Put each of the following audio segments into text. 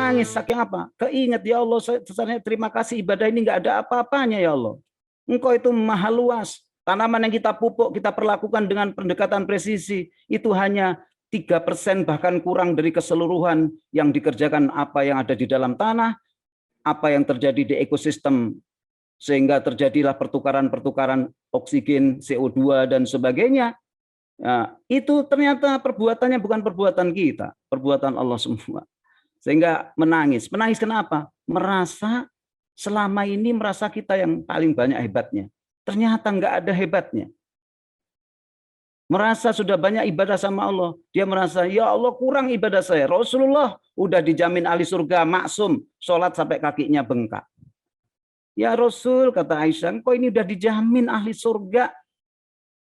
menangis saking apa? Keinget, ya Allah, saya terima kasih ibadah ini nggak ada apa-apanya ya Allah. Engkau itu maha luas. Tanaman yang kita pupuk, kita perlakukan dengan pendekatan presisi, itu hanya 3% bahkan kurang dari keseluruhan yang dikerjakan apa yang ada di dalam tanah, apa yang terjadi di ekosistem, sehingga terjadilah pertukaran-pertukaran oksigen, CO2, dan sebagainya. Nah, itu ternyata perbuatannya bukan perbuatan kita, perbuatan Allah semua. Sehingga menangis. Menangis kenapa? Merasa selama ini merasa kita yang paling banyak hebatnya. Ternyata nggak ada hebatnya. Merasa sudah banyak ibadah sama Allah. Dia merasa, ya Allah kurang ibadah saya. Rasulullah udah dijamin ahli surga, maksum. Sholat sampai kakinya bengkak. Ya Rasul, kata Aisyah, kok ini udah dijamin ahli surga.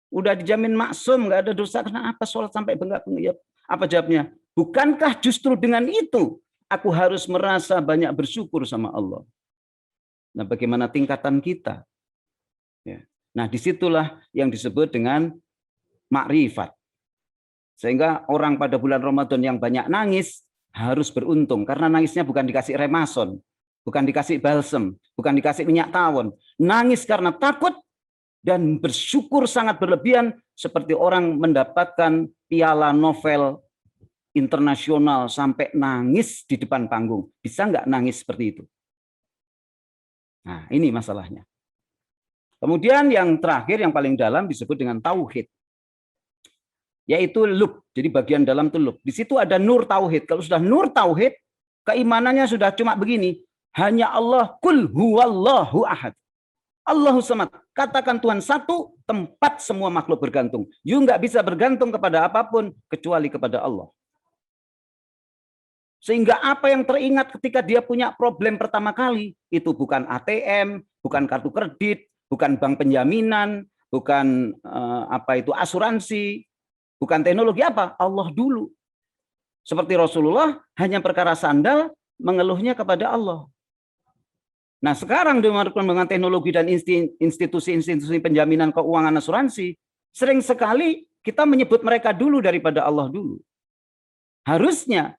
Udah dijamin maksum, nggak ada dosa. Kenapa sholat sampai bengkak-bengkak? Ya, apa jawabnya? Bukankah justru dengan itu aku harus merasa banyak bersyukur sama Allah? Nah, bagaimana tingkatan kita? Ya. Nah, disitulah yang disebut dengan makrifat. Sehingga orang pada bulan Ramadan yang banyak nangis harus beruntung. Karena nangisnya bukan dikasih remason, bukan dikasih balsem, bukan dikasih minyak tawon. Nangis karena takut dan bersyukur sangat berlebihan, seperti orang mendapatkan piala Nobel internasional sampai nangis di depan panggung. Bisa nggak nangis seperti itu? Nah, ini masalahnya. Kemudian yang terakhir, yang paling dalam disebut dengan tauhid. Yaitu lub. Jadi bagian dalam itu lub. Di situ ada nur tauhid. Kalau sudah nur tauhid, keimanannya sudah cuma begini. Hanya Allah, kul huwallahu ahad. Allahu samad. Katakan Tuhan satu, tempat semua makhluk bergantung. You nggak bisa bergantung kepada apapun kecuali kepada Allah. Sehingga apa yang teringat ketika dia punya problem pertama kali, itu bukan ATM, bukan kartu kredit, bukan bank penjaminan, bukan asuransi, bukan teknologi apa? Allah dulu. Seperti Rasulullah, hanya perkara sandal, mengeluhnya kepada Allah. Nah, sekarang dengan teknologi dan institusi-institusi penjaminan keuangan asuransi, sering sekali kita menyebut mereka dulu daripada Allah dulu. Harusnya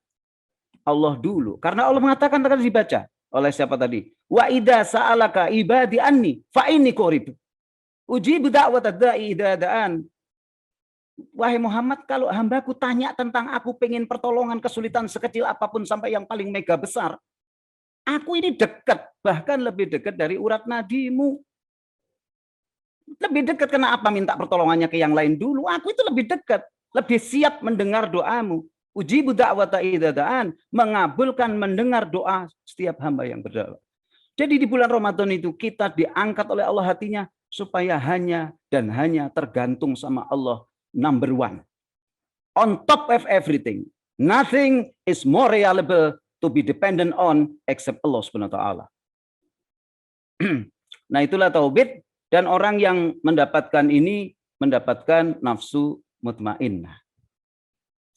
Allah dulu. Karena Allah mengatakan, tadi dibaca oleh siapa tadi? Wa idza sa'alaka ibadi anni fa inni qarib. Ujibu da'watad da'i idza da'an. Wahai Muhammad, kalau hambaku tanya tentang aku pengen pertolongan, kesulitan sekecil apapun sampai yang paling mega besar, aku ini dekat, bahkan lebih dekat dari urat nadimu. Lebih dekat, kenapa minta pertolongannya ke yang lain dulu? Aku itu lebih dekat, lebih siap mendengar doamu. Ujibu da'wata idza da'an, mengabulkan mendengar doa setiap hamba yang berdoa. Jadi di bulan Ramadan itu kita diangkat oleh Allah hatinya supaya hanya dan hanya tergantung sama Allah number one. On top of everything. Nothing is more reliable to be dependent on except Allah Subhanahu wa taala. Nah, itulah tauhid, dan orang yang mendapatkan ini mendapatkan nafsu mutmainnah.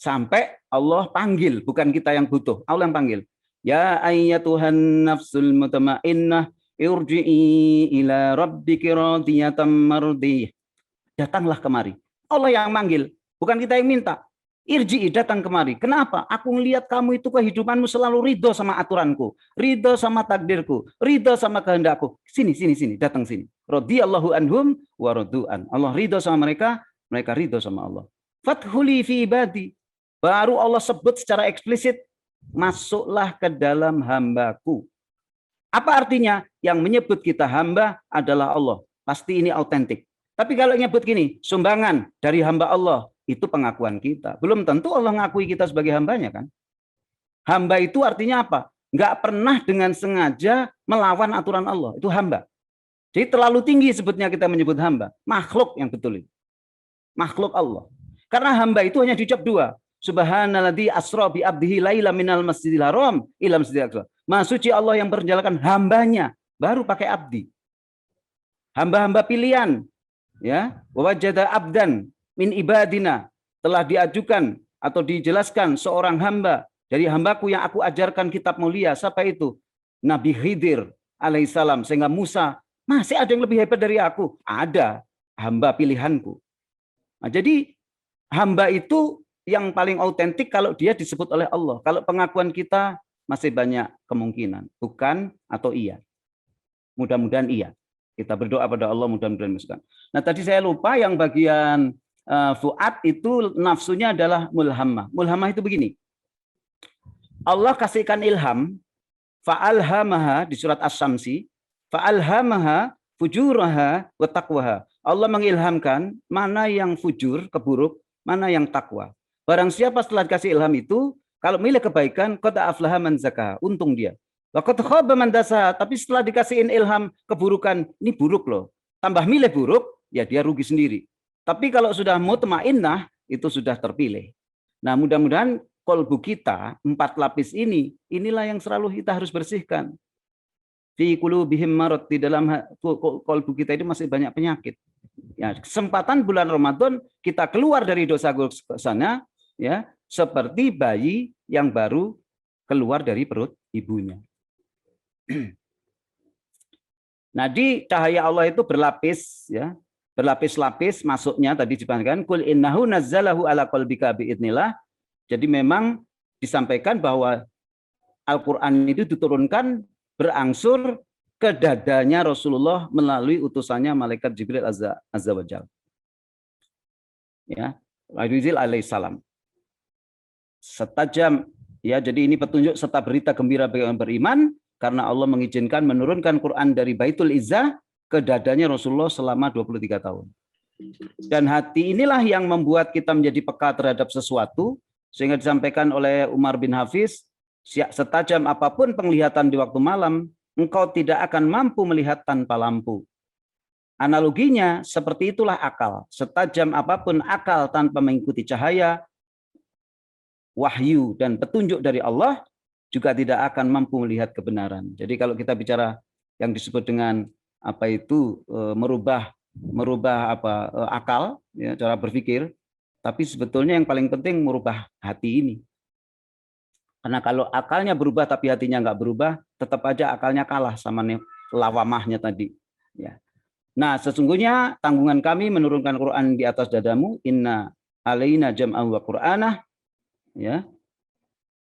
Sampai Allah panggil, bukan kita yang butuh, Allah yang panggil. Ya ayyatuhan nafsul mutmainnah irji'i ila rabbiki radiyatan mardiyah. Datanglah kemari. Allah yang manggil, bukan kita yang minta. Irji'i, datang kemari. Kenapa? Aku ngelihat kamu itu kehidupanmu selalu ridho sama aturanku, ridho sama takdirku, ridho sama kehendakku. Sini, datang sini. Radiyallahu anhum wa radu'an. Allah ridho sama mereka, mereka ridho sama Allah. Fathuli fi ibadi. Baru Allah sebut secara eksplisit, masuklah ke dalam hambaku. Apa artinya? Yang menyebut kita hamba adalah Allah. Pasti ini autentik. Tapi kalau nyebut gini, sumbangan dari hamba Allah, itu pengakuan kita. Belum tentu Allah ngakui kita sebagai hambanya kan. Hamba itu artinya apa? Nggak pernah dengan sengaja melawan aturan Allah. Itu hamba. Jadi terlalu tinggi sebutnya kita menyebut hamba. Makhluk yang betul itu. Makhluk Allah. Karena hamba itu hanya diucap dua. Subhanalladzi asra bi abdihi laila minal masjidil haram ila masjidil aqsa. Maha suci Allah yang menjalankan hambanya, baru pakai abdi. Hamba-hamba pilihan, ya. Wajada abdan min ibadina, telah diajukan atau dijelaskan seorang hamba dari hambaku yang aku ajarkan kitab mulia. Siapa itu? Nabi Khidir alaihissalam. Sehingga Musa, masih ada yang lebih hebat dari aku? Ada, hamba pilihanku. Nah, jadi hamba itu yang paling autentik kalau dia disebut oleh Allah. Kalau pengakuan kita masih banyak kemungkinan. Bukan atau iya. Mudah-mudahan iya. Kita berdoa pada Allah mudah-mudahan masukkan. Nah tadi saya lupa yang bagian fuad itu nafsunya adalah mulhamah. Mulhamah itu begini. Allah kasihkan ilham, fa'alhamaha di surat Asy-Syamsi, fa'alhamaha fujuraha wa taqwaha. Allah mengilhamkan mana yang fujur, keburuk, mana yang takwa. Barang siapa setelah dikasih ilham itu, kalau milih kebaikan, qad aflaha man zakaha, untung dia. Wa qad khaba man dasaha, tapi setelah dikasihin ilham keburukan, ini buruk loh. Tambah milih buruk, ya dia rugi sendiri. Tapi kalau sudah mutmainnah, itu sudah terpilih. Nah, mudah-mudahan kolbu kita, 4 lapis ini, inilah yang selalu kita harus bersihkan. Fi qulubihim marad, di dalam kolbu kita itu masih banyak penyakit. Ya, kesempatan bulan Ramadan kita keluar dari dosa-dosanya, ya, seperti bayi yang baru keluar dari perut ibunya. Nah, di cahaya Allah itu berlapis, ya, berlapis-lapis masuknya tadi dipanggilkan kul innahu nazzalahu ala qalbika biidznillah. Jadi memang disampaikan bahwa Al-Qur'an itu diturunkan berangsur ke dadanya Rasulullah melalui utusannya malaikat Jibril azza wa jalla. Ya, Jibril alaihissalam. Setajam, ya, jadi ini petunjuk serta berita gembira bagi orang beriman karena Allah mengizinkan menurunkan Quran dari Baitul Izzah ke dadanya Rasulullah selama 23 tahun. Dan hati inilah yang membuat kita menjadi peka terhadap sesuatu, sehingga disampaikan oleh Umar bin Hafiz, setajam apapun penglihatan di waktu malam, engkau tidak akan mampu melihat tanpa lampu. Analoginya seperti itulah akal. Setajam apapun akal tanpa mengikuti cahaya, wahyu dan petunjuk dari Allah, juga tidak akan mampu melihat kebenaran. Jadi kalau kita bicara yang disebut dengan apa itu merubah akal, ya, cara berpikir, tapi sebetulnya yang paling penting merubah hati ini. Karena kalau akalnya berubah tapi hatinya nggak berubah, tetap aja akalnya kalah sama lawamahnya tadi. Ya. Nah, sesungguhnya tanggungan kami menurunkan Quran di atas dadamu, inna alaina jam'ahu wa qur'anah, ya.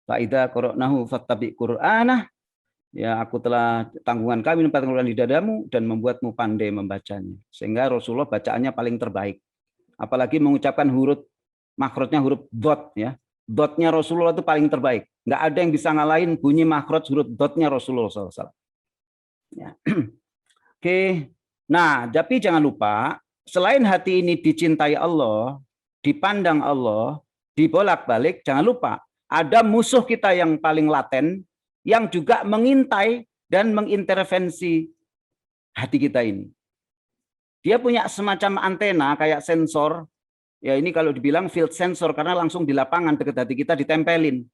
Fa idza qara'nahu fattabi' qur'anah. Ya, aku telah tanggungan kami menempatkan Quran di dadamu dan membuatmu pandai membacanya. Sehingga Rasulullah bacaannya paling terbaik. Apalagi mengucapkan huruf makhrajnya huruf dot, ya. Dotnya Rasulullah itu paling terbaik. Nggak ada yang bisa ngalahin bunyi makhraj huruf dotnya Rasulullah SAW. Ya. Oke. Nah, tapi jangan lupa, selain hati ini dicintai Allah, dipandang Allah, dibolak-balik, jangan lupa ada musuh kita yang paling laten, yang juga mengintai dan mengintervensi hati kita ini. Dia punya semacam antena kayak sensor. Ya, ini kalau dibilang field sensor karena langsung di lapangan dekat hati kita ditempelin.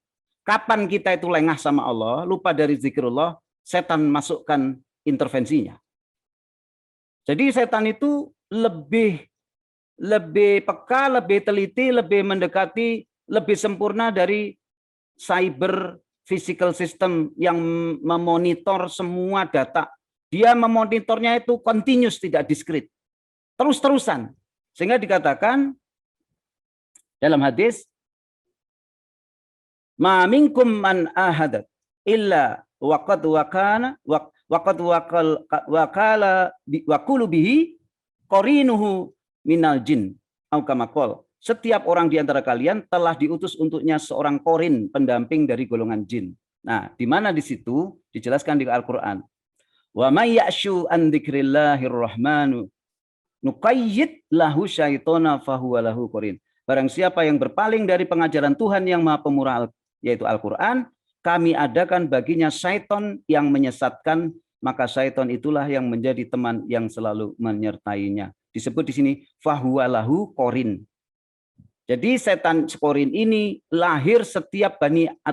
Kapan kita itu lengah sama Allah, lupa dari zikrullah, setan masukkan intervensinya. Jadi setan itu lebih peka, lebih teliti, lebih mendekati, lebih sempurna dari cyber physical system yang memonitor semua data. Dia memonitornya itu continuous, tidak diskret. Terus-terusan. Sehingga dikatakan dalam hadis, ma minkum man ahadat illa waqad wakana waqad wakala waqulu bihi qarinuhu minal jin au kama qol. Setiap orang di antara kalian telah diutus untuknya seorang korin, pendamping dari golongan jin. Nah, di mana di situ dijelaskan di Al-Qur'an. Wa may ya'shu an dzikrillahir rahmanu nuqayyid lahu syaitana fahuwa lahu qarin. Barang siapa yang berpaling dari pengajaran Tuhan yang Maha Pemurah, yaitu Al-Qur'an, kami adakan baginya syaitan yang menyesatkan, maka syaitan itulah yang menjadi teman yang selalu menyertainya. Disebut di sini fahuwa lahu qarin. Jadi setan korin ini lahir setiap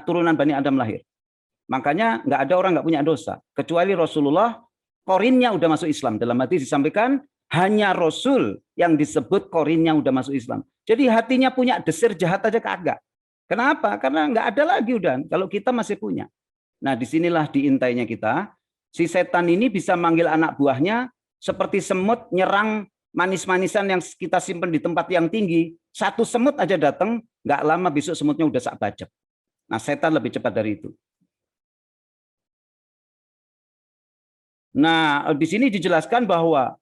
turunan Bani Adam lahir. Makanya nggak ada orang nggak punya dosa. Kecuali Rasulullah, korinnya udah masuk Islam. Dalam hadis disampaikan, hanya Rasul yang disebut korinnya udah masuk Islam. Jadi hatinya punya desir jahat aja kagak. Kenapa? Karena nggak ada lagi udah. Kalau kita masih punya. Nah, disinilah diintainya kita. Si setan ini bisa manggil anak buahnya seperti semut nyerang manis-manisan yang kita simpan di tempat yang tinggi. Satu semut aja datang, nggak lama besok semutnya udah sak bajak. Nah, setan lebih cepat dari itu. Nah, di sini dijelaskan bahwa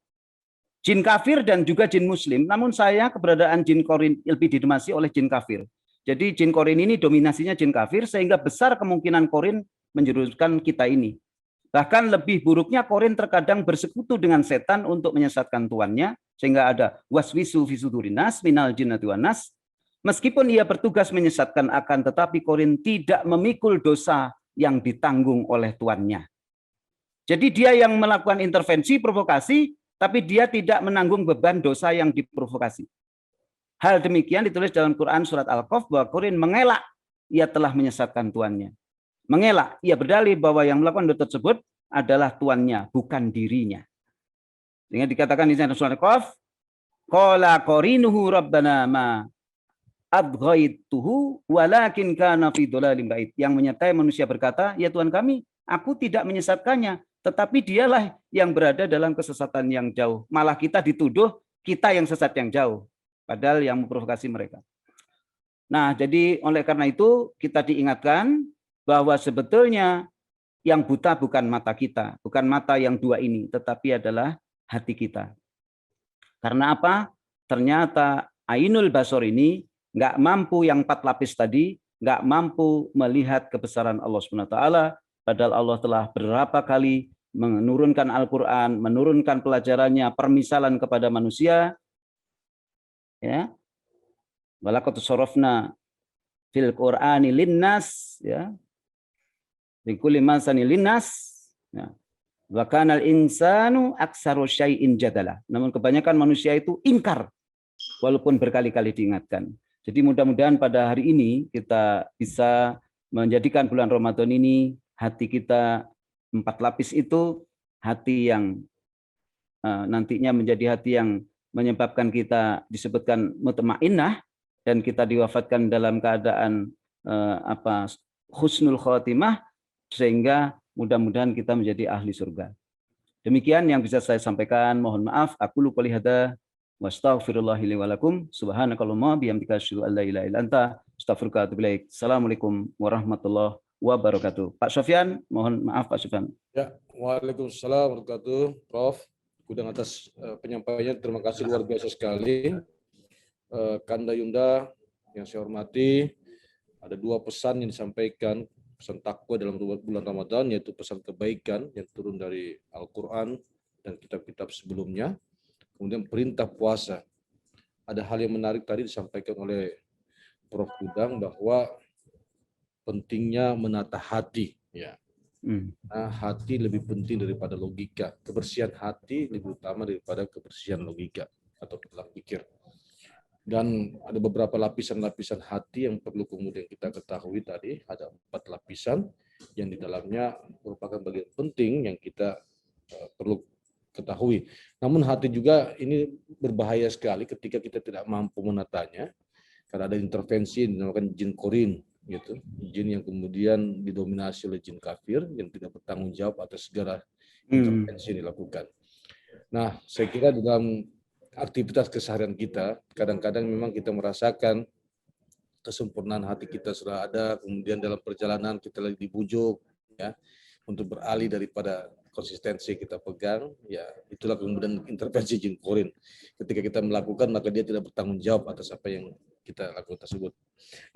jin kafir dan juga jin muslim, namun saya keberadaan jin korin lebih didominasi oleh jin kafir. Jadi jin korin ini dominasinya jin kafir, sehingga besar kemungkinan korin menjuruskan kita ini. Bahkan lebih buruknya korin terkadang bersekutu dengan setan untuk menyesatkan tuannya, sehingga ada waswisu fisudurinas minal jinnati wan nas. Meskipun ia bertugas menyesatkan, akan tetapi korin tidak memikul dosa yang ditanggung oleh tuannya. Jadi dia yang melakukan intervensi, provokasi, tapi dia tidak menanggung beban dosa yang diprovokasi. Hal demikian ditulis dalam Quran surat Al-Kahf bahwa korin mengelak, ia telah menyesatkan tuannya. Mengelak, ia berdalih bahwa yang melakukan dosa tersebut adalah tuannya, bukan dirinya. Sehingga dikatakan di surat Al-Kahf, qala qarinuhu rabbana ma adghaituhu walakin kana fi dhalalim ba'id. Yang menyertai manusia berkata, ya Tuhan kami, aku tidak menyesatkannya, tetapi dialah yang berada dalam kesesatan yang jauh. Malah kita dituduh kita yang sesat yang jauh, padahal yang memprovokasi mereka. Nah, jadi oleh karena itu kita diingatkan bahwa sebetulnya yang buta bukan mata kita, bukan mata yang dua ini, tetapi adalah hati kita. Karena apa? Ternyata ainul basor ini nggak mampu yang 4 lapis tadi, nggak mampu melihat kebesaran Allah SWT, padahal Allah telah berapa kali menurunkan Al-Quran, menurunkan pelajarannya, permisalan kepada manusia, ya. Walaqad sarafna fil Qur'ani linnas, ya. Likulli masani linnas, ya. Wa kanal insanu aksaru syai'in jadala. Namun kebanyakan manusia itu ingkar walaupun berkali-kali diingatkan. Jadi mudah-mudahan pada hari ini kita bisa menjadikan bulan Ramadan ini hati kita 4 lapis itu hati yang nantinya menjadi hati yang menyebabkan kita disebutkan mutmainnah dan kita diwafatkan dalam keadaan husnul khotimah, sehingga mudah-mudahan kita menjadi ahli surga. Demikian yang bisa saya sampaikan. Mohon maaf. Aku lupa lihada. Wastaghfirullahi li wa lakum. Subhanakallahumma bihamdika asyhadu an la ilaha illa anta astaghfiruka wa atubu ilaik. Assalamualaikum warahmatullahi wabarakatuh. Pak Sofyan, mohon maaf Pak Sofyan. Ya, waalaikumsalam warahmatullahi wabarakatuh, Prof. Gudang atas penyampaiannya, terima kasih luar biasa sekali. Kanda Yunda yang saya hormati, ada 2 pesan yang disampaikan, pesan takwa dalam bulan Ramadan, yaitu pesan kebaikan yang turun dari Al-Quran dan kitab-kitab sebelumnya. Kemudian perintah puasa. Ada hal yang menarik tadi disampaikan oleh Prof. Gudang bahwa pentingnya menata hati. Ya. Nah, hati lebih penting daripada logika. Kebersihan hati lebih utama daripada kebersihan logika atau pola pikir. Dan ada beberapa lapisan-lapisan hati yang perlu kemudian kita ketahui tadi. Ada 4 lapisan yang di dalamnya merupakan bagian penting yang kita perlu ketahui. Namun hati juga ini berbahaya sekali ketika kita tidak mampu menatanya, karena ada intervensi yang dinamakan jin korin, gitu. Jin yang kemudian didominasi oleh jin kafir yang tidak bertanggung jawab atas segala intervensi yang dilakukan. Nah, saya kira dalam aktivitas keseharian kita, kadang-kadang memang kita merasakan kesempurnaan hati kita sudah ada, kemudian dalam perjalanan kita lagi dibujuk, ya, untuk beralih daripada konsistensi kita pegang, ya itulah kemudian intervensi jin korin. Ketika kita melakukan, maka dia tidak bertanggung jawab atas apa yang kita lakukan tersebut.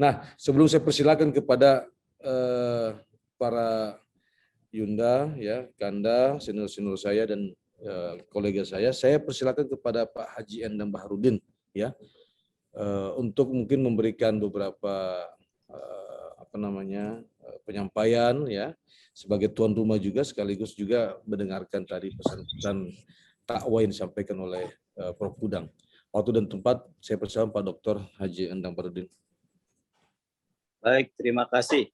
Nah, sebelum saya persilakan kepada para Yunda, ya, Kanda, senior-senior saya dan kolega saya persilakan kepada Pak Haji Endang Baharudin, ya, untuk mungkin memberikan beberapa penyampaian, ya, sebagai tuan rumah juga, sekaligus juga mendengarkan tadi pesan-pesan takwa yang disampaikan oleh Prof. Gudang. Waktu dan tempat saya persilakan Pak Dr. Haji Endang Baharudin. Baik, terima kasih.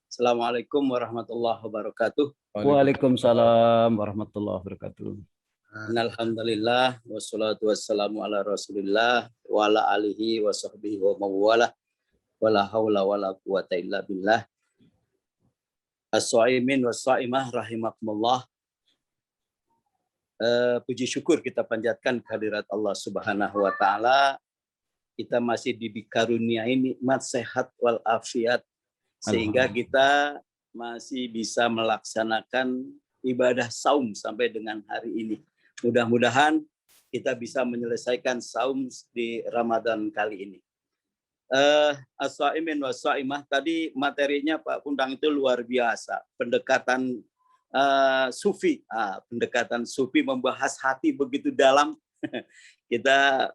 Assalamualaikum warahmatullahi wabarakatuh. Waalaikumsalam warahmatullahi wabarakatuh. Alhamdulillah, wassalatu wassalamu ala rasulillah, wa ala alihi wa sahbihi wa mawalah, wa la hawla wa la quwata illa billah. As-sa'imin was-sa'imah rahimakumullah. Puji syukur kita panjatkan kehadirat Allah Subhanahu wa taala. Kita masih dikaruniai nikmat sehat wal afiat, sehingga kita masih bisa melaksanakan ibadah saum sampai dengan hari ini. Mudah-mudahan kita bisa menyelesaikan saum di Ramadan kali ini. As-Shaimin wa Shaimah, tadi materinya Pak Pundang itu luar biasa. Pendekatan sufi, pendekatan sufi membahas hati begitu dalam. Kita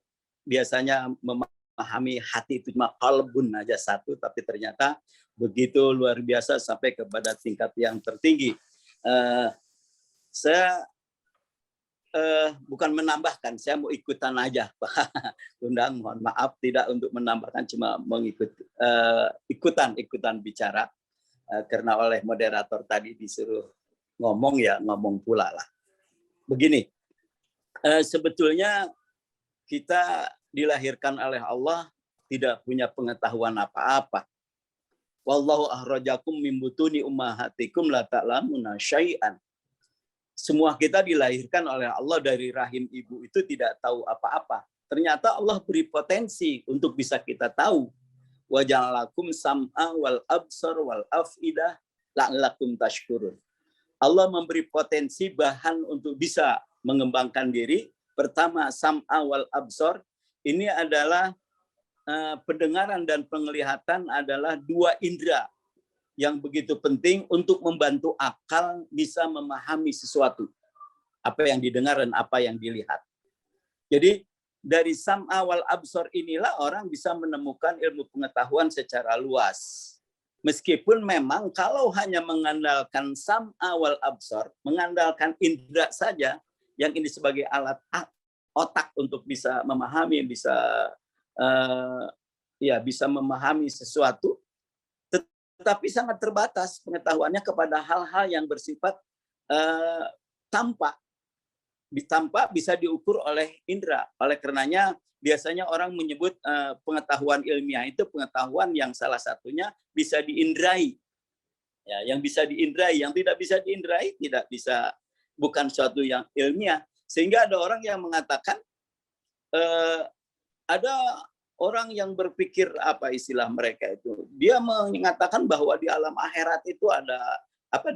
biasanya memahami hati itu cuma qalbun aja satu, tapi ternyata begitu luar biasa sampai kepada tingkat yang tertinggi. Saya bukan menambahkan, saya mau ikutan aja, Pak Undang. Mohon maaf tidak untuk menambahkan, cuma ikutan bicara karena oleh moderator tadi disuruh ngomong ya ngomong pula lah. Begini, sebetulnya kita dilahirkan oleh Allah tidak punya pengetahuan apa-apa. Wallahu akhrajakum min butuni ummahatikum la ta'lamuna syai'an. Semua kita dilahirkan oleh Allah dari rahim ibu itu tidak tahu apa-apa. Ternyata Allah beri potensi untuk bisa kita tahu. Wa ja'alakum sam'a wal absar wal afidah la'allakum tashkurun. Allah memberi potensi bahan untuk bisa mengembangkan diri. Pertama, sam'a wal absar. Ini adalah pendengaran dan penglihatan adalah dua indera yang begitu penting untuk membantu akal bisa memahami sesuatu. Apa yang didengar dan apa yang dilihat. Jadi dari sam'a wal absar inilah orang bisa menemukan ilmu pengetahuan secara luas. Meskipun memang kalau hanya mengandalkan sam'a wal absar, mengandalkan indera saja, yang ini sebagai alat otak untuk bisa memahami, bisa memahami sesuatu, tetapi sangat terbatas pengetahuannya kepada hal-hal yang bersifat tampak. Tampak bisa diukur oleh indera. Oleh karenanya biasanya orang menyebut pengetahuan ilmiah itu pengetahuan yang salah satunya bisa diindrai. Ya, yang bisa diindrai, yang tidak bisa diindrai tidak bisa, bukan suatu yang ilmiah. Sehingga ada orang yang mengatakan ada orang yang berpikir apa istilah mereka itu. Dia mengatakan bahwa di alam akhirat itu ada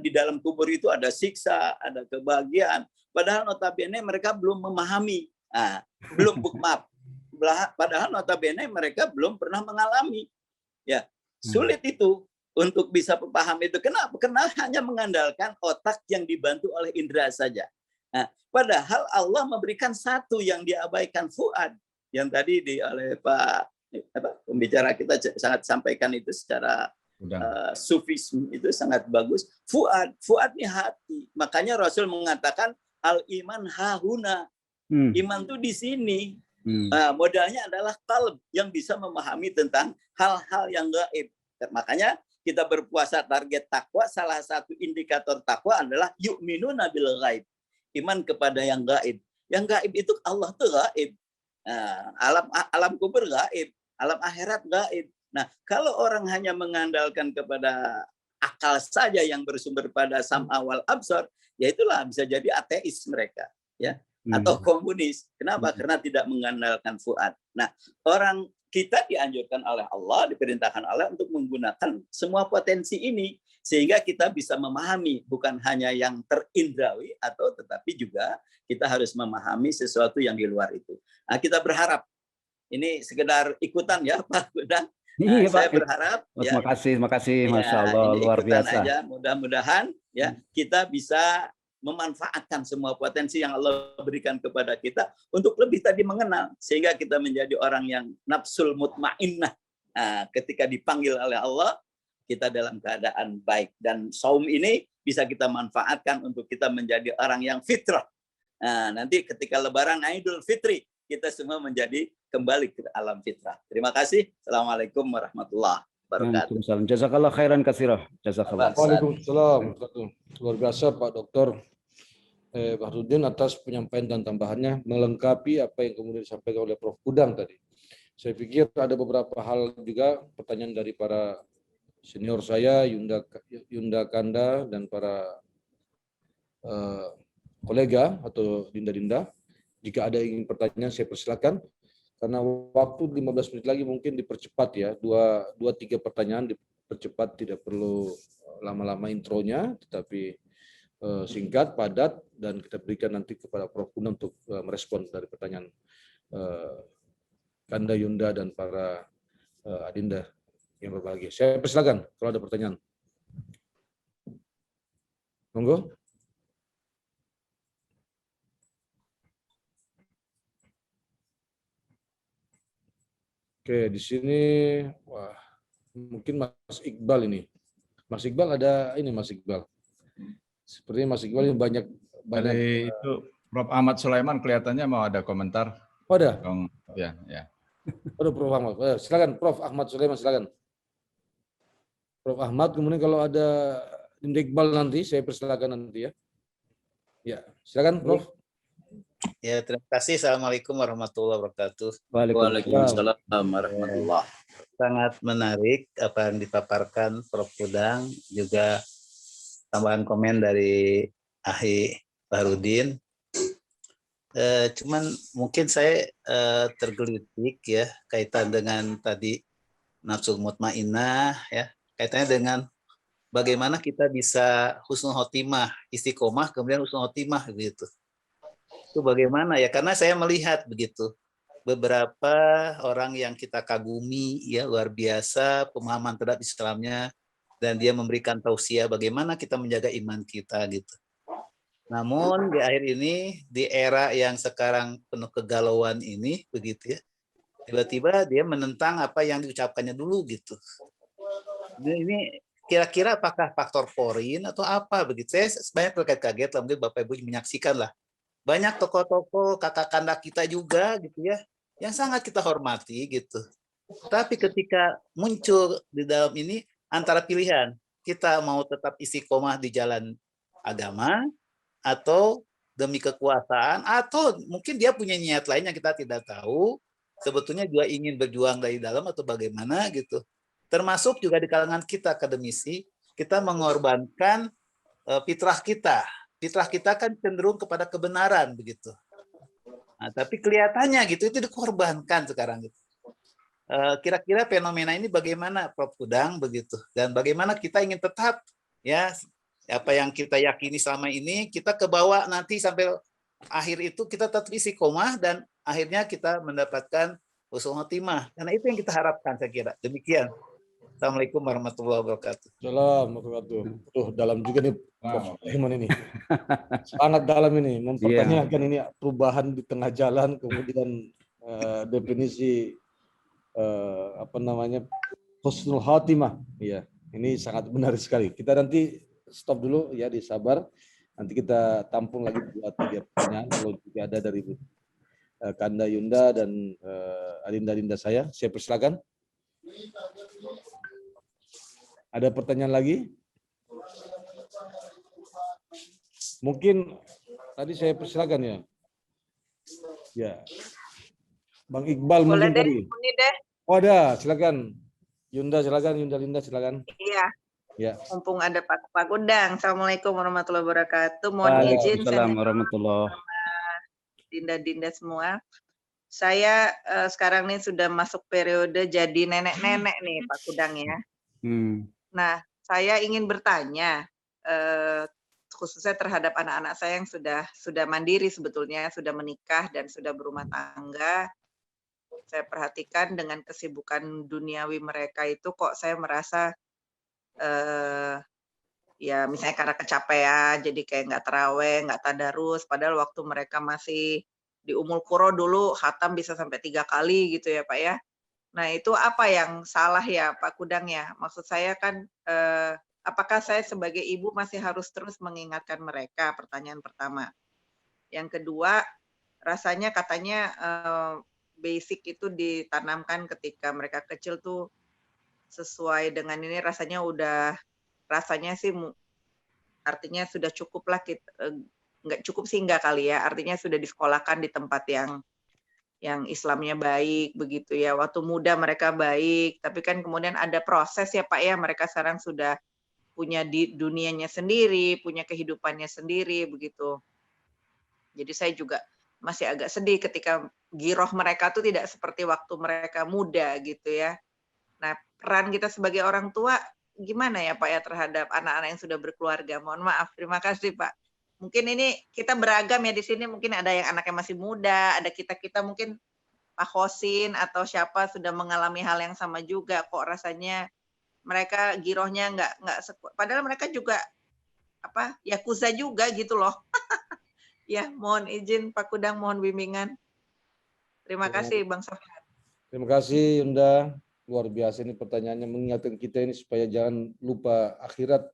di dalam kubur itu ada siksa, ada kebahagiaan. Padahal notabene mereka belum memahami. Padahal notabene mereka belum pernah mengalami. Ya, sulit itu untuk bisa paham itu. Kenapa? Karena hanya mengandalkan otak yang dibantu oleh indera saja. Nah, padahal Allah memberikan satu yang diabaikan, fuad, yang tadi oleh Pak pembicara kita sangat sampaikan itu secara sufisme itu sangat bagus. Fuad ini hati. Makanya Rasul mengatakan al iman hahuna. Iman itu di sini. Modalnya adalah qalb yang bisa memahami tentang hal-hal yang gaib. Makanya kita berpuasa target takwa, salah satu indikator takwa adalah yu'minuna bil ghaib. Iman kepada yang gaib. Yang gaib itu Allah tuh gaib. Alam kubur gaib, alam akhirat gaib. Nah, kalau orang hanya mengandalkan kepada akal saja yang bersumber pada sam'a wal absar, ya itulah bisa jadi ateis mereka, ya, atau komunis. Kenapa? Karena tidak mengandalkan fuad. Nah, orang kita dianjurkan oleh Allah, diperintahkan Allah untuk menggunakan semua potensi ini sehingga kita bisa memahami bukan hanya yang terindrawi tetapi juga kita harus memahami sesuatu yang di luar itu. Nah, kita berharap ini sekedar ikutan ya Pak Gudang. Iya, saya Pak. berharap ya, terima kasih, Masya Allah, luar biasa. Aja. Mudah-mudahan ya kita bisa memanfaatkan semua potensi yang Allah berikan kepada kita untuk lebih tadi mengenal sehingga kita menjadi orang yang nafsul mutmainnah. Ketika dipanggil oleh Allah, kita dalam keadaan baik, dan saum ini bisa kita manfaatkan untuk kita menjadi orang yang fitrah. Nanti ketika Lebaran Idul Fitri, kita semua menjadi kembali ke alam fitrah. Terima kasih. Assalamualaikum warahmatullahi wabarakatuh. Jazakallah khairan katsirah. Jazakallah. Waalaikumsalam. Luar biasa Pak Dr. Bahrudin atas penyampaian dan tambahannya, melengkapi apa yang kemudian disampaikan oleh Prof. Gudang tadi. Saya pikir ada beberapa hal juga pertanyaan dari para senior saya, Yunda Kanda, dan para kolega atau Dinda-Dinda. Jika ada yang ingin pertanyaan, saya persilakan. Karena waktu 15 menit lagi mungkin dipercepat ya. 2-3 pertanyaan dipercepat, tidak perlu lama-lama intronya, tetapi singkat, padat, dan kita berikan nanti kepada Prof. Guna untuk merespon dari pertanyaan Kanda Yunda dan para adinda yang berbahagia. Saya persilakan kalau ada pertanyaan. Monggo. Oke, di sini wah mungkin Mas Iqbal ini. Mas Iqbal ada ini Mas Iqbal. Sepertinya Mas Iqbal ini banyak. Dari itu Prof. Ahmad Sulaiman kelihatannya mau ada komentar. Oh, ada. Ya. Aduh, Prof. Ahmad. Silakan Prof. Ahmad Sulaiman, silakan. Prof. Ahmad, kemudian kalau ada Dinda Iqbal nanti saya persilakan nanti ya. Ya, silakan Prof. Ya, terima kasih. Assalamualaikum warahmatullahi wabarakatuh. Waalaikumsalam warahmatullahi. Sangat menarik apa yang dipaparkan Prof. Kudang, juga tambahan komen dari Ahi Bahrudin. Cuman mungkin saya tergelitik ya kaitan dengan tadi nafsu mutmainnah ya, kaitannya dengan bagaimana kita bisa husnul khotimah, istiqomah kemudian husnul khotimah gitu. Itu bagaimana ya? Karena saya melihat begitu beberapa orang yang kita kagumi ya luar biasa pemahaman terhadap Islamnya, dan dia memberikan tausiah bagaimana kita menjaga iman kita gitu. Namun di akhir ini di era yang sekarang penuh kegalauan ini begitu ya, tiba-tiba dia menentang apa yang diucapkannya dulu gitu. Ini kira-kira apakah faktor foreign atau apa begitu? Saya sebenarnya terkaget-kaget lah, mungkin Bapak Ibu menyaksikan lah. Banyak tokoh-tokoh kakak kanda kita juga gitu ya, yang sangat kita hormati gitu. Tapi ketika muncul di dalam ini antara pilihan, kita mau tetap istiqomah di jalan agama, atau demi kekuasaan, atau mungkin dia punya niat lain yang kita tidak tahu, sebetulnya juga ingin berjuang dari dalam atau bagaimana gitu. Termasuk juga di kalangan kita akademisi, kita mengorbankan fitrah kita. Fitrah kita kan cenderung kepada kebenaran begitu. Nah, tapi kelihatannya gitu itu dikorbankan sekarang gitu. Kira-kira fenomena ini bagaimana Prof. Kudang begitu, dan bagaimana kita ingin tetap ya apa yang kita yakini selama ini kita kebawa nanti sampai akhir itu kita tetap istiqomah dan akhirnya kita mendapatkan husnul khotimah, karena itu yang kita harapkan. Saya kira demikian. Assalamualaikum warahmatullahi wabarakatuh. Assalamualaikum. Tuh dalam juga nih Prof. Iman ini. Sangat dalam ini, mempertanyakan ini perubahan di tengah jalan, kemudian definisi apa namanya husnul khatimah. Iya, ini sangat benar sekali. Kita nanti stop dulu ya, disabar. Nanti kita tampung lagi 2-3 pertanyaan kalau juga ada dari Kanda Yunda dan adinda-adinda saya persilakan. Ada pertanyaan lagi? Mungkin tadi saya persilakan ya. Ya. Bang Iqbal Boleh mungkin deh, tadi. ini deh. Oh ada, silakan. Yunda silakan, Yunda Linda silakan. Iya, Ya. mumpung ada Pak Kudang. Assalamualaikum warahmatullahi wabarakatuh. Mohon izin Waalaikumsalam warahmatullahi. dinda-dinda semua. Saya sekarang ini sudah masuk periode jadi nenek-nenek nih Pak Kudang ya. Nah, saya ingin bertanya khususnya terhadap anak-anak saya yang sudah mandiri sebetulnya, sudah menikah dan sudah berumah tangga. Saya perhatikan dengan kesibukan duniawi mereka itu kok saya merasa ya misalnya karena kecapean jadi kayak nggak taraweh, nggak tadarus, padahal waktu mereka masih di Ummul Qura dulu khatam bisa sampai 3 kali gitu ya Pak ya. Nah itu apa yang salah ya Pak Kudang ya? Maksud saya kan apakah saya sebagai ibu masih harus terus mengingatkan mereka? Pertanyaan pertama. Yang kedua, rasanya katanya basic itu ditanamkan ketika mereka kecil tuh sesuai dengan ini, rasanya sih artinya sudah cukup lah, nggak cukup sih nggak kali ya, artinya sudah disekolahkan di tempat yang Islamnya baik begitu ya. Waktu muda mereka baik, tapi kan kemudian ada proses ya Pak ya, mereka sekarang sudah punya dunianya sendiri, punya kehidupannya sendiri begitu. Jadi saya juga masih agak sedih ketika giroh mereka tuh tidak seperti waktu mereka muda gitu ya. Nah, peran kita sebagai orang tua gimana ya Pak ya terhadap anak-anak yang sudah berkeluarga? Mohon maaf, terima kasih Pak. Mungkin ini kita beragam ya di sini, mungkin ada yang anaknya masih muda, ada kita-kita mungkin Pak Khosin atau siapa sudah mengalami hal yang sama juga, kok rasanya mereka girohnya nggak padahal mereka juga apa yakuza juga gitu loh. Ya, mohon izin Pak Kudang, mohon bimbingan. Terima kasih Bang Sofyan. Terima kasih Yunda. Luar biasa ini pertanyaannya mengingatkan kita ini supaya jangan lupa akhirat,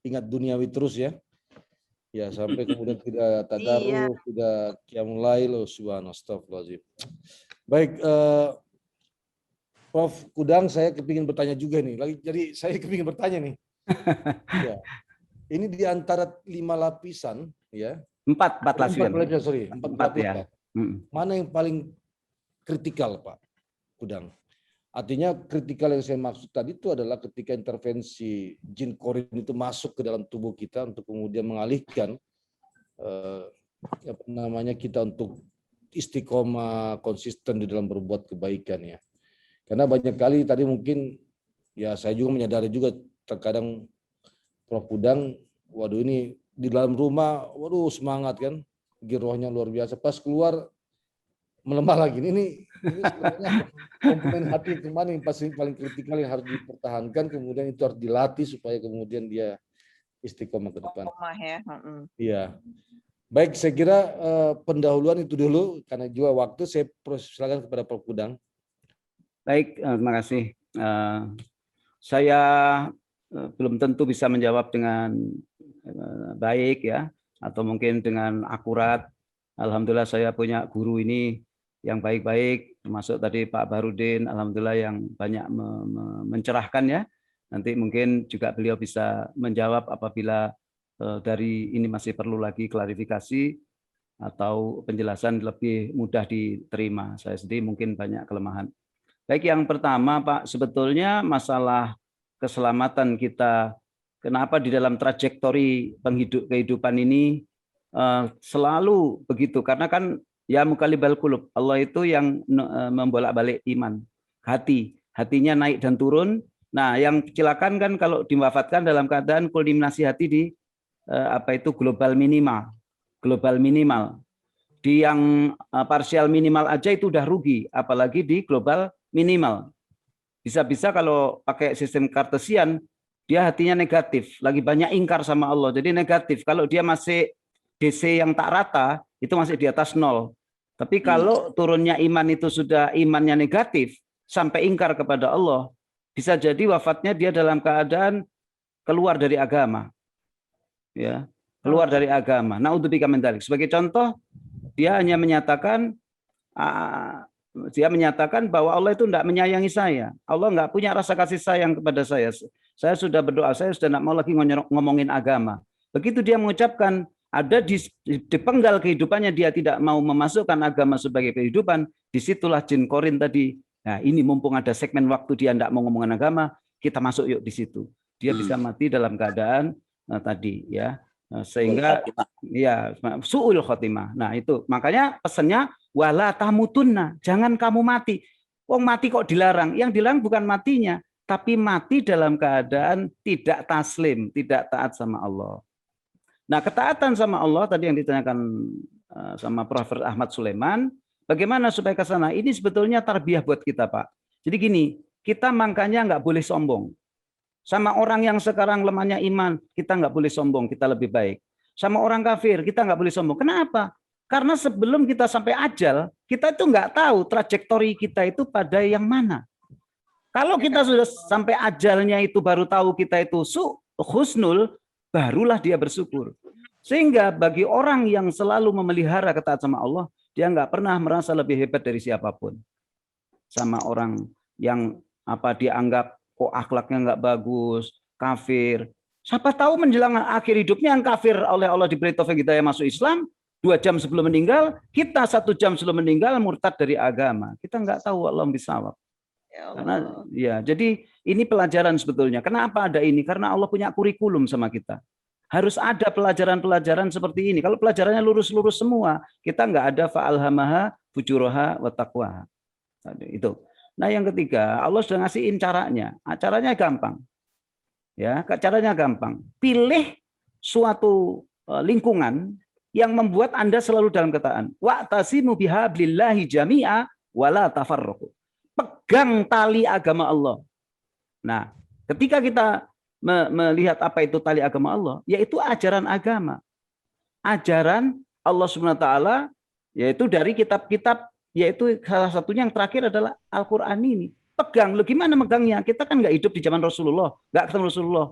ingat duniawi terus ya. Ya sampai kemudian tidak tadarus, tidak qiyamul lail, subhanallah, astagfirullahaladzim. Baik, Prof. Kudang, saya kepingin bertanya juga nih. Jadi saya kepingin bertanya nih. Ya. Ini di antara 5 lapisan, ya. 4 lapisan. 4 lapisan, sorry. 4 lapisan. Ya. Mana yang paling kritikal, Pak Kudang? Artinya kritikal yang saya maksud tadi itu adalah ketika intervensi jin korin itu masuk ke dalam tubuh kita untuk kemudian mengalihkan kita untuk istiqomah konsisten di dalam berbuat kebaikan ya. Karena banyak kali tadi mungkin ya saya juga menyadari juga terkadang Prof. Kudang, waduh ini di dalam rumah, waduh semangat kan, girohnya luar biasa. Pas keluar melemah lagi. Ini sebenarnya komponen hati kemana yang paling kritikal yang harus dipertahankan, kemudian itu harus dilatih supaya kemudian dia istiqomah ke depan. Iya. Baik, saya kira pendahuluan itu dulu karena juga waktu. Saya silakan kepada Prof. Kudang. Baik, terima kasih. Saya belum tentu bisa menjawab dengan baik ya, atau mungkin dengan akurat. Alhamdulillah saya punya guru ini yang baik-baik, termasuk tadi Pak Barudin, alhamdulillah yang banyak mencerahkan ya. Nanti mungkin juga beliau bisa menjawab apabila dari ini masih perlu lagi klarifikasi atau penjelasan lebih mudah diterima. Saya sendiri mungkin banyak kelemahan. Baik, yang pertama Pak, sebetulnya masalah keselamatan kita, kenapa di dalam trajektori kehidupan ini selalu begitu, karena kan ya muqallibal qulub, Allah itu yang membolak-balik iman, hatinya naik dan turun. Nah, yang kecelakaan kan kalau diwafatkan dalam keadaan kulminasi hati di global minimal. Di yang parsial minimal aja itu udah rugi, apalagi di global minimal. Bisa-bisa kalau pakai sistem kartesian, dia hatinya negatif, lagi banyak ingkar sama Allah, jadi negatif. Kalau dia masih DC yang tak rata, itu masih di atas 0. Tapi kalau turunnya iman itu sudah imannya negatif, sampai ingkar kepada Allah, bisa jadi wafatnya dia dalam keadaan keluar dari agama. Ya, keluar dari agama. Naudzubillah min dzalik. Sebagai contoh, dia hanya menyatakan bahwa Allah itu tidak menyayangi saya. Allah nggak punya rasa kasih sayang kepada saya. Saya sudah berdoa, saya sudah tidak mau lagi ngomongin agama. Begitu dia mengucapkan, ada di penggal kehidupannya dia tidak mau memasukkan agama sebagai kehidupan, disitulah jin korin tadi. Nah, ini mumpung ada segmen waktu dia tidak mau ngomongin agama, kita masuk yuk di situ. Dia bisa mati dalam keadaan tadi ya. Sehingga ya su'ul khotimah. Nah, itu makanya pesannya wala tamutunna, jangan kamu mati. Wong mati kok dilarang? Yang dilarang bukan matinya, tapi mati dalam keadaan tidak taslim, tidak taat sama Allah. Nah, ketaatan sama Allah tadi yang ditanyakan sama Prof. Ahmad Sulaiman, bagaimana supaya ke sana? Ini sebetulnya tarbiyah buat kita, Pak. Jadi gini, kita makanya nggak boleh sombong. Sama orang yang sekarang lemahnya iman, kita nggak boleh sombong, kita lebih baik. Sama orang kafir, kita nggak boleh sombong. Kenapa? Karena sebelum kita sampai ajal, kita itu nggak tahu trajektori kita itu pada yang mana. Kalau kita sudah sampai ajalnya itu baru tahu kita itu husnul, barulah dia bersyukur. Sehingga bagi orang yang selalu memelihara ketaatan sama Allah, dia nggak pernah merasa lebih hebat dari siapapun. Sama orang yang dia anggap kok akhlaknya nggak bagus, kafir. Siapa tahu menjelang akhir hidupnya yang kafir oleh Allah diberi taufik hidayah masuk Islam, 2 jam sebelum meninggal, kita 1 jam sebelum meninggal murtad dari agama. Kita nggak tahu Allah bisawab. Karena ya, jadi ini pelajaran sebetulnya. Kenapa ada ini? Karena Allah punya kurikulum sama kita. Harus ada pelajaran-pelajaran seperti ini. Kalau pelajarannya lurus-lurus semua, kita nggak ada fa'alhamaha fujuraha wa taqwaha. Itu. Nah, yang ketiga, Allah sudah ngasihin caranya. Caranya gampang. Ya, caranya gampang. Pilih suatu lingkungan yang membuat Anda selalu dalam ketaatan. Wa'tasimu bihablillahi jami'a wala tafarraqu. Pegang tali agama Allah. Nah, ketika kita melihat apa itu tali agama Allah, yaitu ajaran agama. Ajaran Allah Subhanahu wa taala, yaitu dari kitab-kitab, yaitu salah satunya yang terakhir adalah Al-Qur'an ini. Pegang, lu gimana megangnya? Kita kan nggak hidup di zaman Rasulullah, nggak ketemu Rasulullah.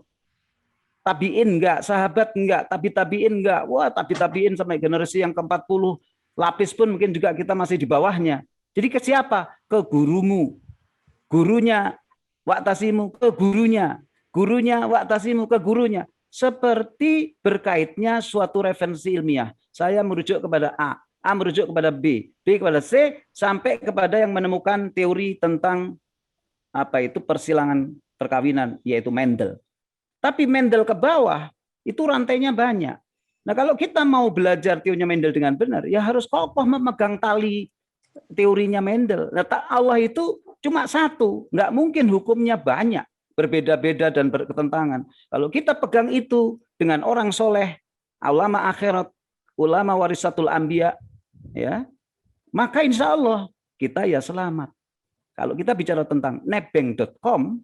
Tabiin nggak, sahabat nggak, tabiin nggak. Wah, tabiin sampai generasi yang ke-40 lapis pun mungkin juga kita masih di bawahnya. Jadi ke siapa? Ke gurumu. Gurunya wa'tasimu ke gurunya. Gurunya wa'tasimu ke gurunya. Seperti berkaitnya suatu referensi ilmiah. Saya merujuk kepada A merujuk kepada B kepada C, sampai kepada yang menemukan teori tentang apa itu persilangan perkawinan, yaitu Mendel. Tapi Mendel ke bawah, itu rantainya banyak. Nah, kalau kita mau belajar teorinya Mendel dengan benar, ya harus kokoh memegang tali teorinya Mendel. Nah, Allah itu cuma satu, nggak mungkin hukumnya banyak, berbeda-beda dan berketentangan. Kalau kita pegang itu dengan orang soleh, ulama akhirat, ulama warisatul anbiya, ya, maka insya Allah kita ya selamat. Kalau kita bicara tentang nebeng.com,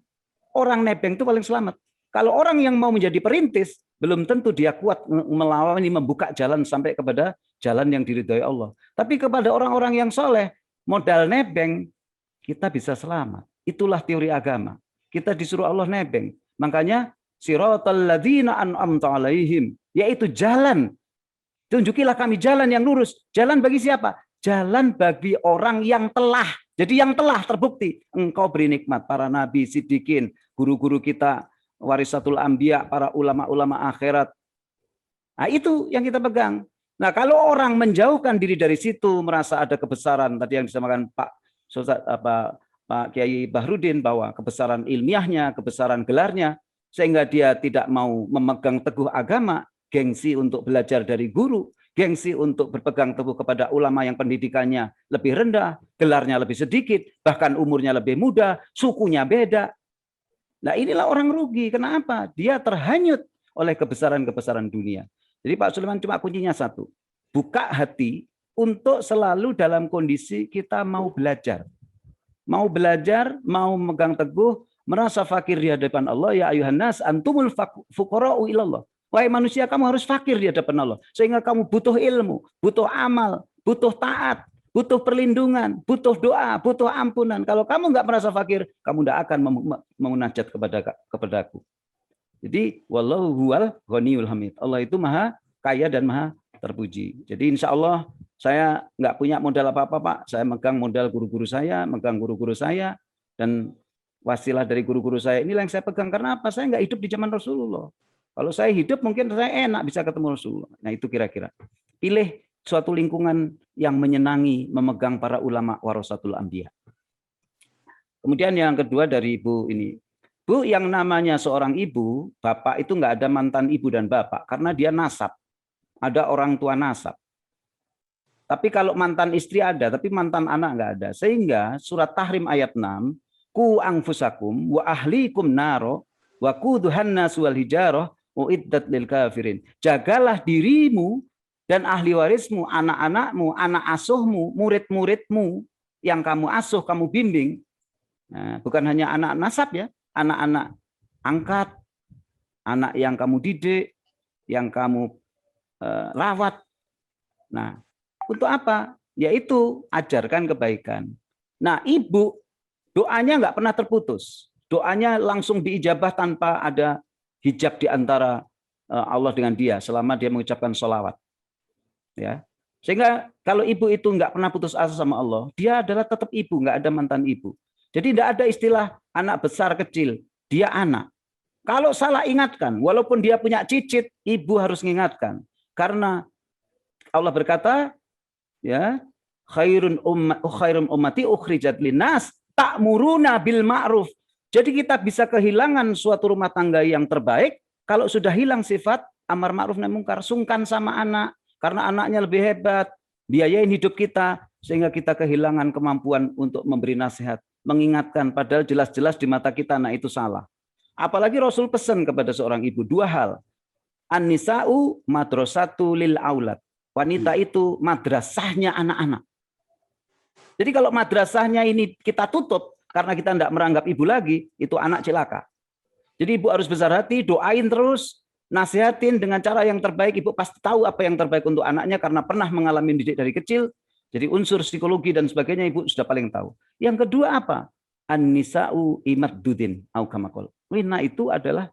orang nebeng itu paling selamat. Kalau orang yang mau menjadi perintis, belum tentu dia kuat melawan ini, membuka jalan sampai kepada jalan yang diridhoi Allah. Tapi kepada orang-orang yang soleh, modal nebeng, kita bisa selamat. Itulah teori agama. Kita disuruh Allah nebeng. Makanya, siratal ladzina an'amta alaihim, yaitu jalan. Tunjukilah kami jalan yang lurus. Jalan bagi siapa? Jalan bagi orang yang telah. Jadi yang telah terbukti. Engkau beri nikmat para nabi, siddiqin, guru-guru kita, warisatul anbiya, para ulama-ulama akhirat. Nah, itu yang kita pegang. Nah, kalau orang menjauhkan diri dari situ, merasa ada kebesaran, tadi yang disamakan Pak Kiai Bahrudin, bahwa kebesaran ilmiahnya, kebesaran gelarnya, sehingga dia tidak mau memegang teguh agama, gengsi untuk belajar dari guru, gengsi untuk berpegang teguh kepada ulama yang pendidikannya lebih rendah, gelarnya lebih sedikit, bahkan umurnya lebih muda, sukunya beda. Nah, inilah orang rugi. Kenapa? Dia terhanyut oleh kebesaran-kebesaran dunia. Jadi Pak Sulaiman cuma kuncinya satu. Buka hati untuk selalu dalam kondisi kita mau belajar. Mau belajar, mau memegang teguh, merasa fakir di hadapan Allah. Ya ayuhan nas antumul fuqara'u ilallah. Wahai manusia, kamu harus fakir di hadapan Allah. Sehingga kamu butuh ilmu, butuh amal, butuh taat, butuh perlindungan, butuh doa, butuh ampunan. Kalau kamu nggak merasa fakir, kamu tidak akan memunajat kepadaku. Jadi, wallahu huwal ghaniyul hamid. Allah itu maha kaya dan maha terpuji. Jadi insya Allah saya nggak punya modal apa-apa, Pak. Saya megang modal guru-guru saya, megang guru-guru saya, dan wasilah dari guru-guru saya. Inilah yang saya pegang. Karena apa? Saya nggak hidup di zaman Rasulullah. Kalau saya hidup mungkin saya enak bisa ketemu Rasulullah. Nah, itu kira-kira. Pilih suatu lingkungan yang menyenangi memegang para ulama warasatul anbiya. Kemudian yang kedua dari ibu ini. Bu, yang namanya seorang ibu, bapak itu nggak ada mantan ibu dan bapak karena dia nasab. Ada orang tua nasab. Tapi kalau mantan istri ada, tapi mantan anak nggak ada. Sehingga surat Tahrim ayat 6, ku anfusakum wa ahlikum naro wa quduhan nas wal hijarah uiddat lil kafirin. Jagalah dirimu dan ahli warismu, anak-anakmu, anak asuhmu, murid-muridmu yang kamu asuh, kamu bimbing. Nah, bukan hanya anak nasab ya, anak-anak angkat, anak yang kamu didik, yang kamu rawat. Nah, untuk apa? Yaitu ajarkan kebaikan. Nah, ibu doanya nggak pernah terputus. Doanya langsung diijabah tanpa ada hijab di antara Allah dengan dia selama dia mengucapkan sholawat. Ya, sehingga kalau ibu itu nggak pernah putus asa sama Allah, dia adalah tetap ibu, nggak ada mantan ibu. Jadi tidak ada istilah anak besar kecil, dia anak. Kalau salah ingatkan, walaupun dia punya cicit, ibu harus mengingatkan. Karena Allah berkata, ya, khairun ummati ukhrijat linnas ta'muruna bil ma'ruf. Jadi kita bisa kehilangan suatu rumah tangga yang terbaik kalau sudah hilang sifat amar ma'ruf nahi mungkar, sungkan sama anak karena anaknya lebih hebat, biayain hidup kita sehingga kita kehilangan kemampuan untuk memberi nasihat, mengingatkan padahal jelas-jelas di mata kita anak itu salah. Apalagi Rasul pesan kepada seorang ibu 2 hal. An-nisa'u madrasatu lil aulad. Wanita itu madrasahnya anak-anak. Jadi kalau madrasahnya ini kita tutup karena kita tidak meranggap ibu lagi, itu anak celaka. Jadi ibu harus besar hati, doain terus, nasihatin dengan cara yang terbaik. Ibu pasti tahu apa yang terbaik untuk anaknya karena pernah mengalami didik dari kecil. Jadi unsur psikologi dan sebagainya ibu sudah paling tahu. Yang kedua apa? An-nisa'u imaddudin au kamakol. Wina itu adalah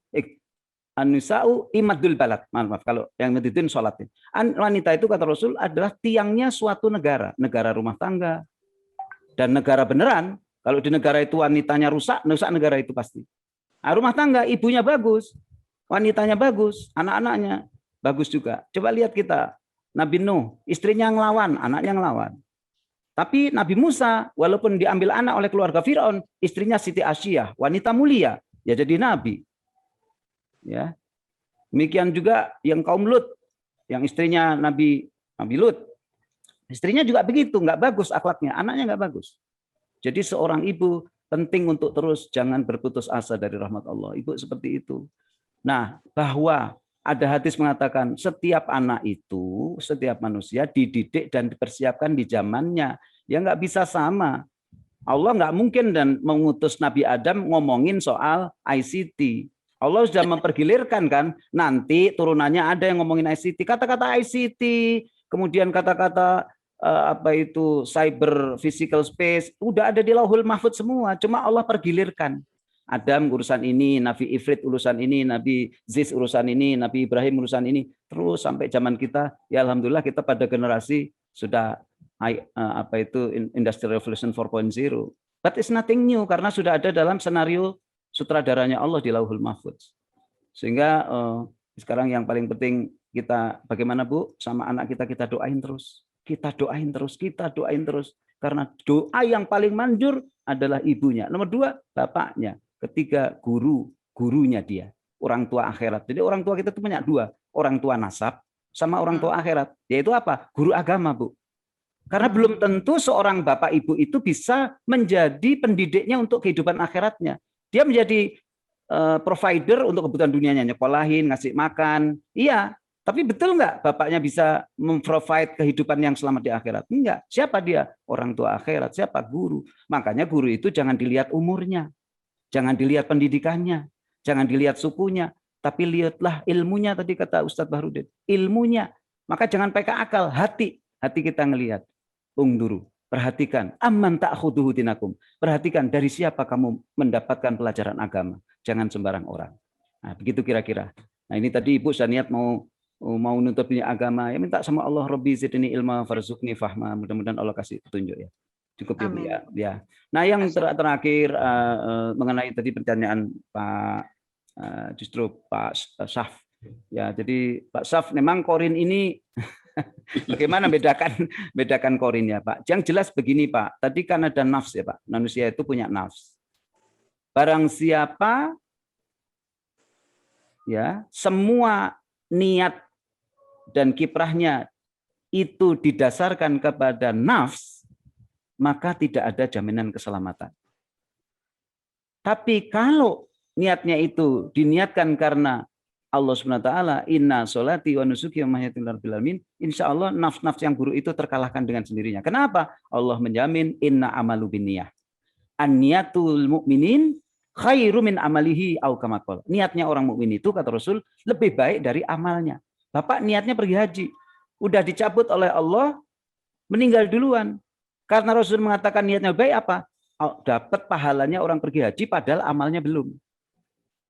an-nisa'u imaddul balad. Maaf kalau yang imaddudin sholatin. Wanita itu kata Rasul adalah tiangnya suatu negara, negara rumah tangga dan negara beneran. Kalau di negara itu wanitanya rusak negara itu pasti. Nah, rumah tangga ibunya bagus, wanitanya bagus, anak-anaknya bagus juga. Coba lihat kita, Nabi Nuh, istrinya ngelawan, anaknya ngelawan. Tapi Nabi Musa, walaupun diambil anak oleh keluarga Fir'aun, istrinya Siti Asyiyah, wanita mulia, ya jadi nabi. Ya. Demikian juga yang kaum Lut, yang istrinya Nabi Lut. Istrinya juga begitu, nggak bagus akhlaknya, anaknya nggak bagus. Jadi seorang ibu penting untuk terus jangan berputus asa dari rahmat Allah. Ibu seperti itu. Nah, bahwa ada hadis mengatakan setiap anak itu, setiap manusia dididik dan dipersiapkan di zamannya. Ya nggak bisa sama. Allah nggak mungkin dan mengutus Nabi Adam ngomongin soal ICT. Allah sudah mempergilirkan kan, nanti turunannya ada yang ngomongin ICT. Kata-kata ICT, kemudian kata-kata cyber physical space, udah ada di Lauhul Mahfudz semua. Cuma Allah pergilirkan. Adam urusan ini, Nabi Ifrit urusan ini, Nabi Ziz urusan ini, Nabi Ibrahim urusan ini, terus sampai zaman kita, ya alhamdulillah kita pada generasi sudah Industrial Revolution 4.0. But it's nothing new karena sudah ada dalam skenario sutradaranya Allah di Lauhul Mahfudz. Sehingga sekarang yang paling penting kita bagaimana Bu sama anak kita doain terus. Kita doain terus. Karena doa yang paling manjur adalah ibunya. Nomor 2, bapaknya. Ketiga, gurunya dia. Orang tua akhirat. Jadi orang tua kita itu punya 2. Orang tua nasab sama orang tua akhirat. Yaitu apa? Guru agama, Bu. Karena belum tentu seorang bapak ibu itu bisa menjadi pendidiknya untuk kehidupan akhiratnya. Dia menjadi provider untuk kebutuhan dunianya. Nyekolahin, ngasih makan. Iya. Tapi betul nggak bapaknya bisa memprovide kehidupan yang selamat di akhirat? Enggak. Siapa dia? Orang tua akhirat. Siapa? Guru. Makanya guru itu jangan dilihat umurnya. Jangan dilihat pendidikannya. Jangan dilihat sukunya. Tapi lihatlah ilmunya tadi kata Ustadz Bahrudin. Ilmunya. Maka jangan pakai akal. Hati kita ngelihat. Ungduru. Perhatikan. Amman ta'khuduhu dinakum. Perhatikan dari siapa kamu mendapatkan pelajaran agama. Jangan sembarang orang. Nah, begitu kira-kira. Nah, ini tadi Ibu saya niat mau nuntut punya agama, ya minta sama Allah, Rabbi zidni ilma farzuqni fahma. Mudah-mudahan Allah kasih petunjuk ya. Cukup ya Bu ya. Nah, yang terakhir mengenai tadi pertanyaan Pak Syaf. Ya, jadi Pak Syaf memang korin ini bagaimana bedakan korin ya, Pak? Yang jelas begini, Pak. Tadi kan ada nafs ya, Pak. Manusia itu punya nafs. Barang siapa ya, semua niat dan kiprahnya itu didasarkan kepada nafs, maka tidak ada jaminan keselamatan. Tapi kalau niatnya itu diniatkan karena Allah SWT, inna sholati wa nusuki wa mahyati rabbil alamin, insya Allah nafs-nafs yang buruk itu terkalahkan dengan sendirinya. Kenapa? Allah menjamin inna amalu binniyah. An-niyatul mu'minin khairu min amalihi au kama qala. Niatnya orang mukmin itu kata Rasul lebih baik dari amalnya. Bapak niatnya pergi haji, udah dicabut oleh Allah, meninggal duluan. Karena Rasul mengatakan niatnya baik apa? Dapat pahalanya orang pergi haji padahal amalnya belum.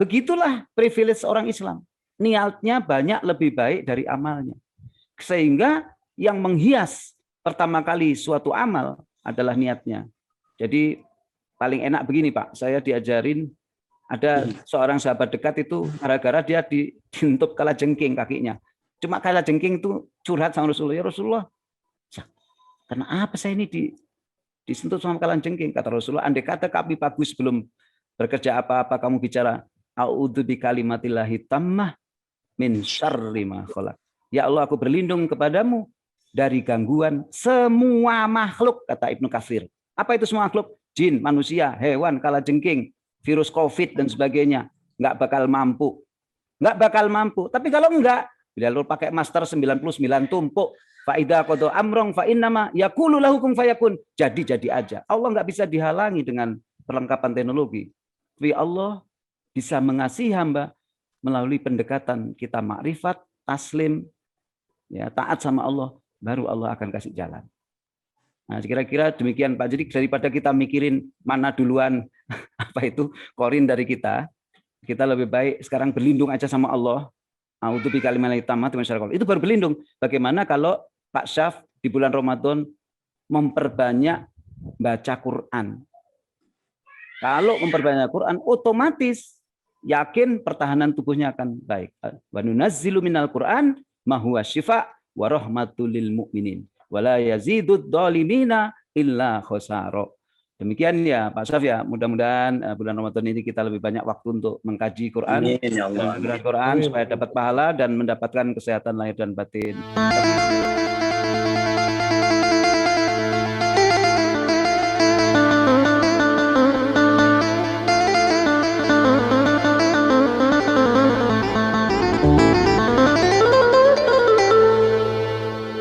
Begitulah privilege orang Islam. Niatnya banyak lebih baik dari amalnya. Sehingga yang menghias pertama kali suatu amal adalah niatnya. Jadi paling enak begini Pak, saya diajarin ada seorang sahabat dekat itu gara-gara dia diintup kalajengking kakinya. Cuma kalajengking itu curhat sama Rasulullah, ya Rasulullah, kenapa saya ini disentuh sama kalajengking? Kata Rasulullah, andai kata kami bagus belum bekerja apa-apa, kamu bicara a'udzu bikalimatillahi tammah min syarri ma khalaq. Ya Allah, aku berlindung kepadamu dari gangguan semua makhluk, kata Ibnu Katsir. Apa itu semua makhluk? Jin, manusia, hewan, kalajengking, virus COVID dan sebagainya. nggak bakal mampu. Nggak bakal mampu. Tapi kalau enggak, bila lu pakai master 99 tumpuk, faida qada amrong fa innama yaqulu lahu kun fayakun. Jadi aja. Allah nggak bisa dihalangi dengan perlengkapan teknologi. Tapi Allah bisa mengasihi hamba melalui pendekatan kita makrifat, taslim, ya, taat sama Allah, baru Allah akan kasih jalan. Nah, kira-kira demikian Pak. Jadi daripada kita mikirin mana duluan apa itu korin dari kita lebih baik sekarang berlindung aja sama Allah. A'udzu bikalimatil tammati min syarri ma khalaq. Itu baru berlindung. Bagaimana kalau Pak Syaf di bulan Ramadan memperbanyak baca Quran? Kalau memperbanyak Quran, otomatis yakin pertahanan tubuhnya akan baik. Wa nunazzilu minal Quran ma huwa syifa wa rahmatul lil mu'minin wa la yazidud dhalimina illa khasara. Demikian ya Pak Syaf ya, mudah-mudahan bulan Ramadan ini kita lebih banyak waktu untuk mengkaji Quran, Amin, ya Allah. Quran supaya dapat pahala dan mendapatkan kesehatan lahir dan batin.